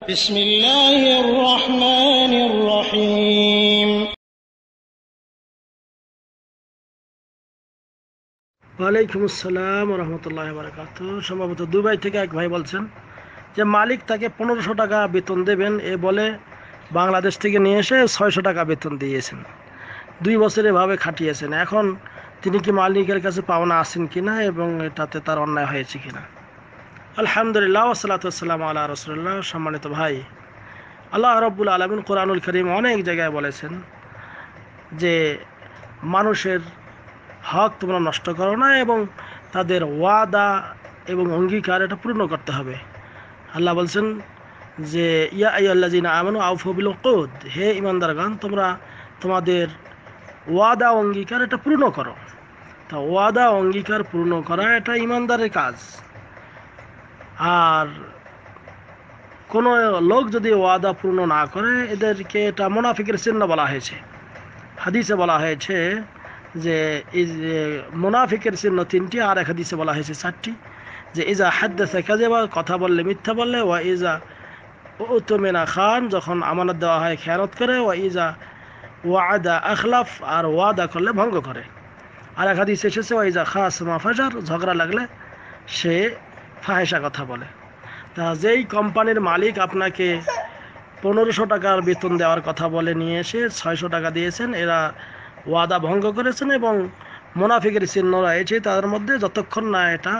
بسم الله الرحمن الرحيم ওয়ালাইকুম আসসালাম রহমতুল্লাহ বারাকাতু। সম্ভবত দুবাই থেকে এক ভাই বলছেন যে মালিক তাকে 1500 টাকা বেতন দেবেন এ বলে বাংলাদেশ থেকে নিয়ে এসে 600 টাকা বেতন দিয়েছেন। 2 বছর এভাবে খাটিয়েছেন। এখন তিনি কি মালিকের কাছে পাওনা আছেন কিনা এবং এটাতে তার অন্যায় হয়েছে কিনা? আলহামদুলিল্লাহ ওয়াসসালাতু ওয়াসসালামু আলা রাসূলিল্লাহ। সম্মানিত ভাই, আল্লাহ রাব্বুল আলামিন কোরআনুল কারীম অনেক জায়গায় বলেছেন যে মানুষের হক তোমরা নষ্ট করো না এবং তাদের ওয়াদা এবং অঙ্গীকার এটা পূর্ণ করতে হবে। আল্লাহ বলছেন যে ইয়া আইয়ুহাল্লাযীনা আমানু আউফু বিল উকুদ, হে ঈমানদারগণ তোমরা তোমাদের ওয়াদা অঙ্গীকার এটা পূর্ণ করো। তা ওয়াদা অঙ্গীকার পূর্ণ করা এটা ঈমানদারের কাজ। আর কোনো লোক যদি ওয়াদা পূর্ণ না করে এদেরকে এটা মুনাফিকের চিহ্ন বলা হয়েছে। হাদিসে বলা হয়েছে যে এই যে মুনাফিকের চিহ্ন 3টি, আর এক হাদিসে বলা হয়েছে 4টি। যে ইজা হাদ্দাসা কাযিবা, কথা বললে মিথ্যা বললে, ওয়া ইজা উতুমিনা খান, যখন আমানত দেওয়া হয় খেয়ানত করে, ওয়া ইজা ওয়াদা আখলাফ, আর ওয়াদা করলে ভঙ্গ করে। আর এক হাদিসে এসেছে ওয়া ইজা খাসমা ফাজার, ঝগড়া লাগলে সে ফাহেসা কথা বলে। তা যেই কোম্পানির মালিক আপনাকে 1500 টাকার বেতন দেওয়ার কথা বলে নিয়ে এসে 600 টাকা দিয়েছেন, এরা ওয়াদা ভঙ্গ করেছেন এবং মুনাফিকের চিহ্ন রয়েছে তাদের মধ্যে, যতক্ষণ না এটা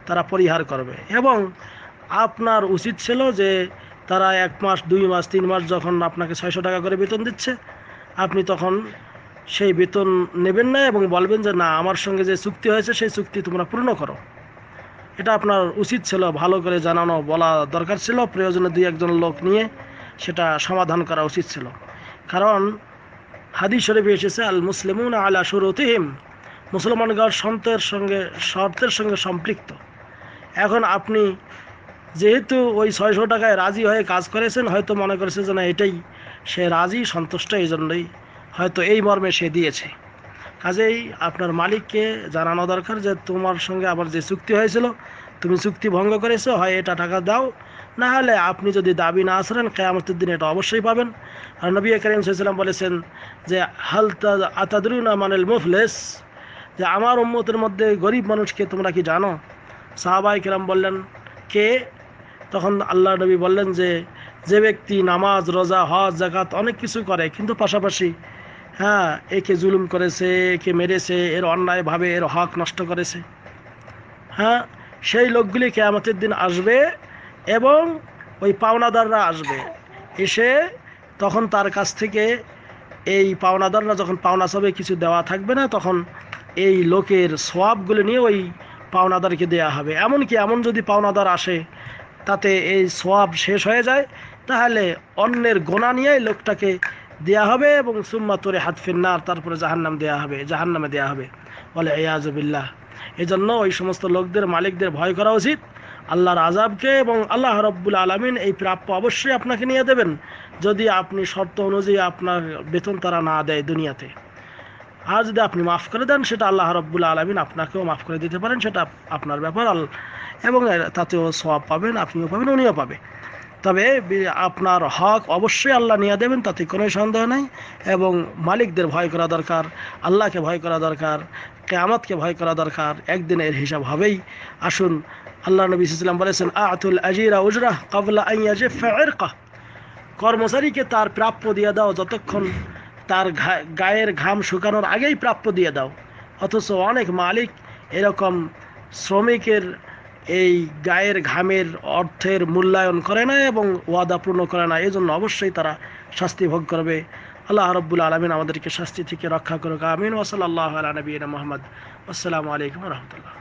তারা পরিহার করবে। এবং আপনার উচিত ছিল যে তারা 1 মাস 2 মাস 3 মাস যখন আপনাকে 600 টাকা করে বেতন দিচ্ছে, আপনি তখন সেই বেতন নেবেন না এবং বলবেন যে না, আমার সঙ্গে যে চুক্তি হয়েছে সেই চুক্তি তোমরা পূর্ণ করো। এটা আপনার উচিত ছিল, ভালো করে জানানো বলা দরকার ছিল। প্রয়োজনে 2-1 লোক নিয়ে সেটা সমাধান করা উচিত ছিল। কারণ হাদিস শরীফে এসেছে আল মুসলিমুন আলা শুরুতিহিম, মুসলমানগণ শর্তের সঙ্গে সম্পৃক্ত। এখন আপনি যেহেতু ওই 600 টাকায় রাজি হয়ে কাজ করেছেন, হয়তো মনে করেছে যে না এটাই সে রাজি, সন্তুষ্ট, এই জন্যই হয়তো এই মর্মে সে দিয়েছে। কাজেই আপনার মালিককে জানানো দরকার যে তোমার সঙ্গে আবার যে চুক্তি হয়েছিল তুমি চুক্তি ভঙ্গ করেছো, হয় এটা টাকা দাও, না হলে আপনি যদি দাবি না আসেন কিয়ামতের দিন এটা অবশ্যই পাবেন। আর নবী করিম সাল্লাল্লাহু আলাইহি ওয়াসাল্লাম বলেছেন যে হাল আতাদরুনা মানিল মুফলিস, যে আমার উম্মতের মধ্যে গরিব মানুষকে তোমরা কি জানো? সাহাবায়ে কেরাম বললেন কে? তখন আল্লাহ নবী বললেন যে যে ব্যক্তি নামাজ, রোজা, হজ, যাকাত অনেক কিছু করে কিন্তু পাশাপাশি একে জুলুম করেছে, একে মেরেছে, এর অন্যায়ভাবে এর হক নষ্ট করেছে, সেই লোকগুলি কিয়ামতের দিন আসবে এবং ওই পাওনাদাররা আসবে। এসে তখন তার কাছ থেকে এই পাওনাদাররা যখন পাওনা চাবে কিছু দেওয়া থাকবে না, তখন এই লোকের সওয়াবগুলো নিয়ে ওই পাওনাদারকে দেওয়া হবে। এমনকি এমন যদি পাওনাদার আসে তাতে এই সওয়াব শেষ হয়ে যায়, তাহলে অন্যের গোনা নিয়ে লোকটাকে দেয়া হবে এবং সুম্মা তোরে হাত ফিন্নার, তারপরে জাহান্নামে দেয়া হবে। বলে ইয়াযু বিল্লাহ। এই জন্য ওই সমস্ত লোকদের, মালিকদের ভয় করা উচিত আল্লাহর আযাবকে, এবং আল্লাহ রাব্বুল আলামিন এই প্রাপ্য অবশ্যই আপনাকে নিয়ে দেবেন যদি আপনি শর্ত অনুযায়ী আপনার বেতন তারা না দেয় দুনিয়াতে। আর যদি আপনি মাফ করে দেন, সেটা আল্লাহ রাব্বুল আলামিন আপনাকেও মাফ করে দিতে পারেন, সেটা আপনার ব্যাপার। এবং তাতেও সওয়াব পাবেন, আপনিও পাবেন, উনিও পাবে। তবে আপনার হক অবশ্যই আল্লাহ নিয়ে দেবেন, তাতে কোনো সন্দেহ নেই। এবং মালিকদের ভয় করা দরকার, আল্লাহকে ভয় করা দরকার, কিয়ামতকে ভয় করা দরকার। একদিন এর হিসাব হবেই। আসুন, আল্লাহ নবী সাল্লাল্লাহু আলাইহি ওয়াসাল্লাম বলেছেন আতুল আজিরা উজরাহ ক্বাবলা আন ইয়াজিফা ইরকাহ, কর্মচারীকে তার প্রাপ্য দিয়ে দাও যতক্ষণ তার গায়ের ঘাম শুকানোর আগেই প্রাপ্য দিয়ে দাও। অথচ অনেক মালিক এরকম শ্রমিকের এই গায়ের ঘামের অর্থের মূল্যায়ন করে না এবং ওয়াদা পূর্ণ করে না, এই জন্য অবশ্যই তারা শাস্তি ভোগ করবে। আল্লাহ রাব্বুল আলামিন আমাদেরকে শাস্তি থেকে রক্ষা করুক। আমিন। ওয়া সাল্লাল্লাহু আলা নবিয়িনা মুহাম্মদ। আসসালামু আলাইকুম ওয়া রাহমাতুল্লাহ।